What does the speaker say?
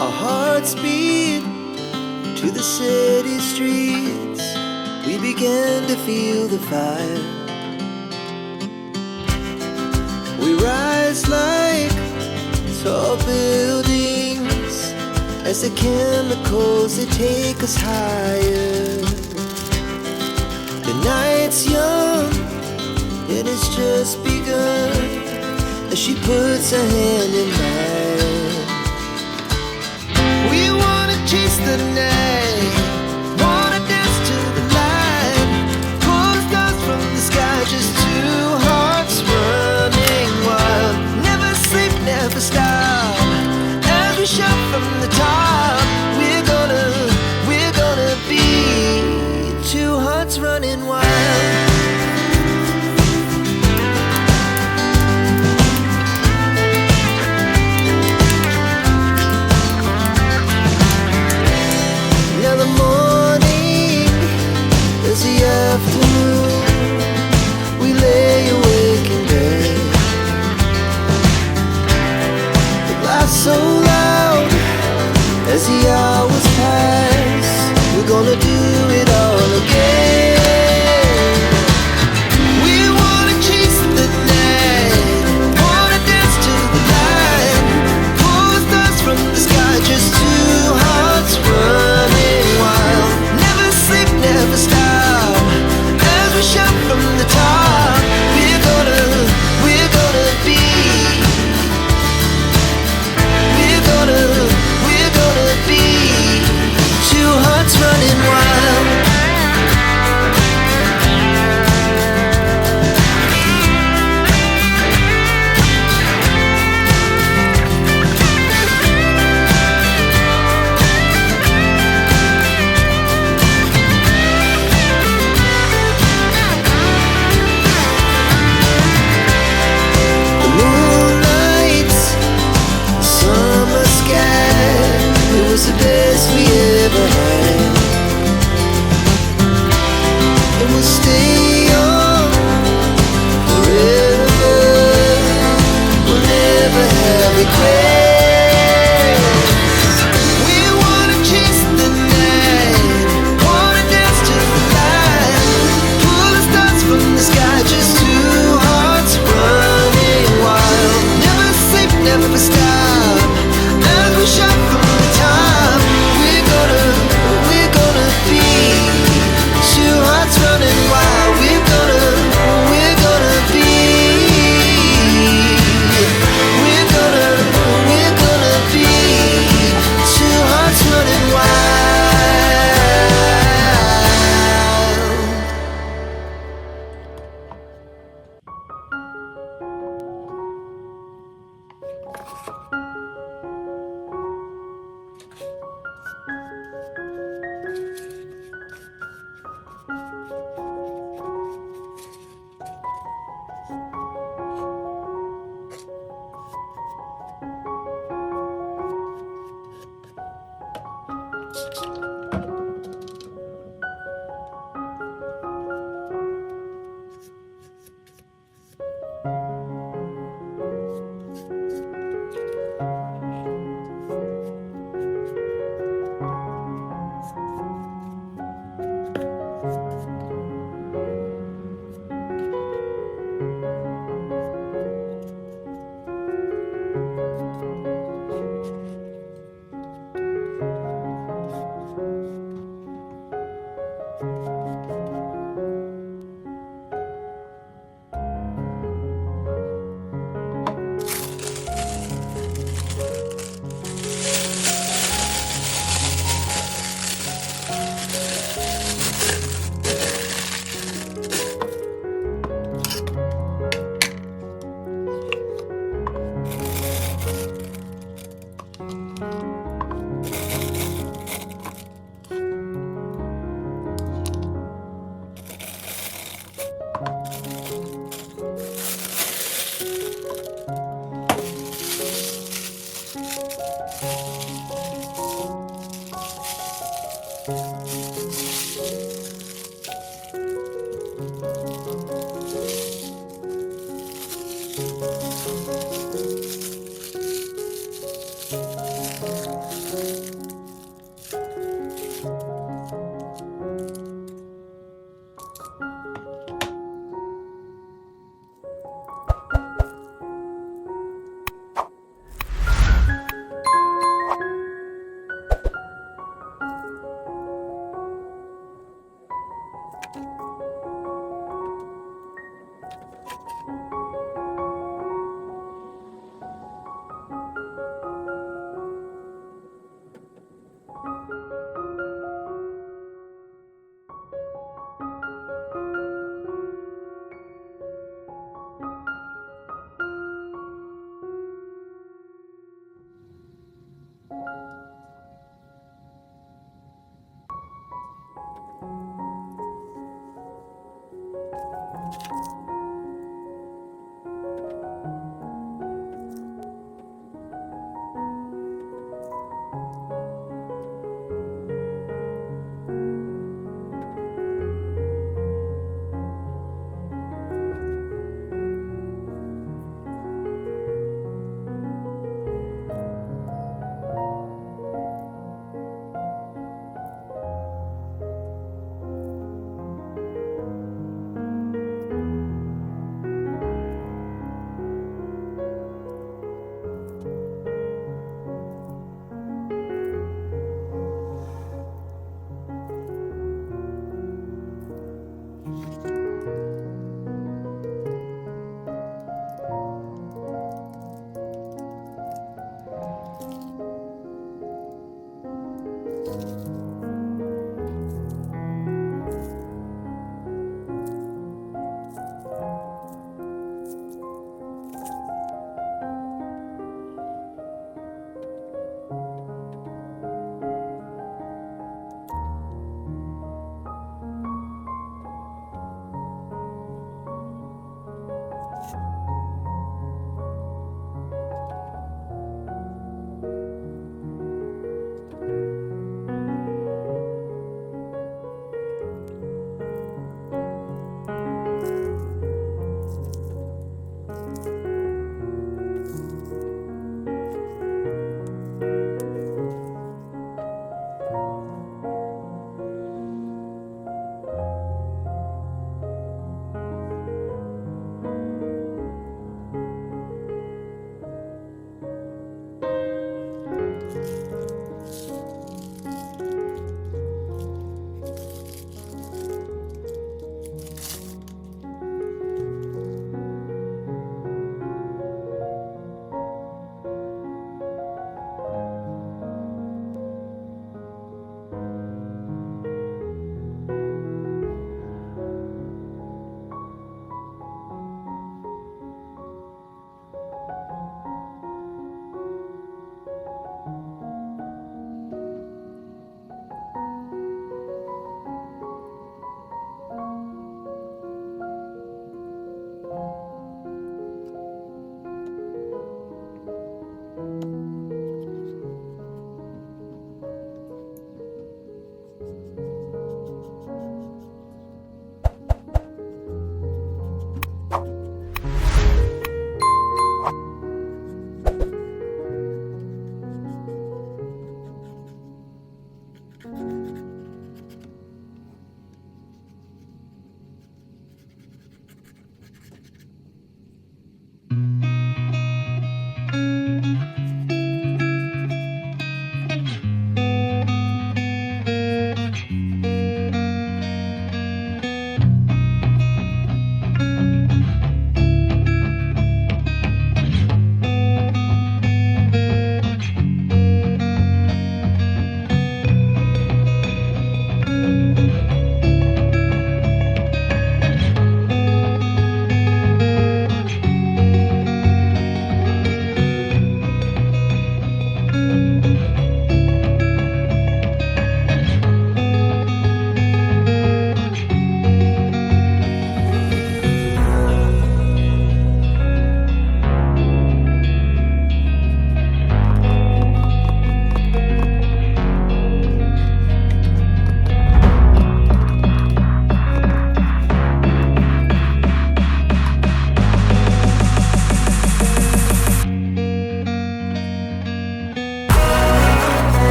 Our hearts beat to the city streets. We began to feel the fire. We rise like tall buildings as the chemicals, they take us higher. The night's young and it's just begun as she puts her hand in mine. We wanna chase the night, wanna dance to the light, pull the stars from the sky, just two hearts running wild. Never sleep, never stop, as we shout from the top. We're gonna be two hearts running wild. Afternoon, we lay awake in bed. The laughs so loud as the hours pass. We're gonna do it all again. We wanna chase the night, wanna dance to the light, pull the stars from the sky, just two hearts running wild. Never sleep, never stop, shout from the top. We're gonna be, we're gonna be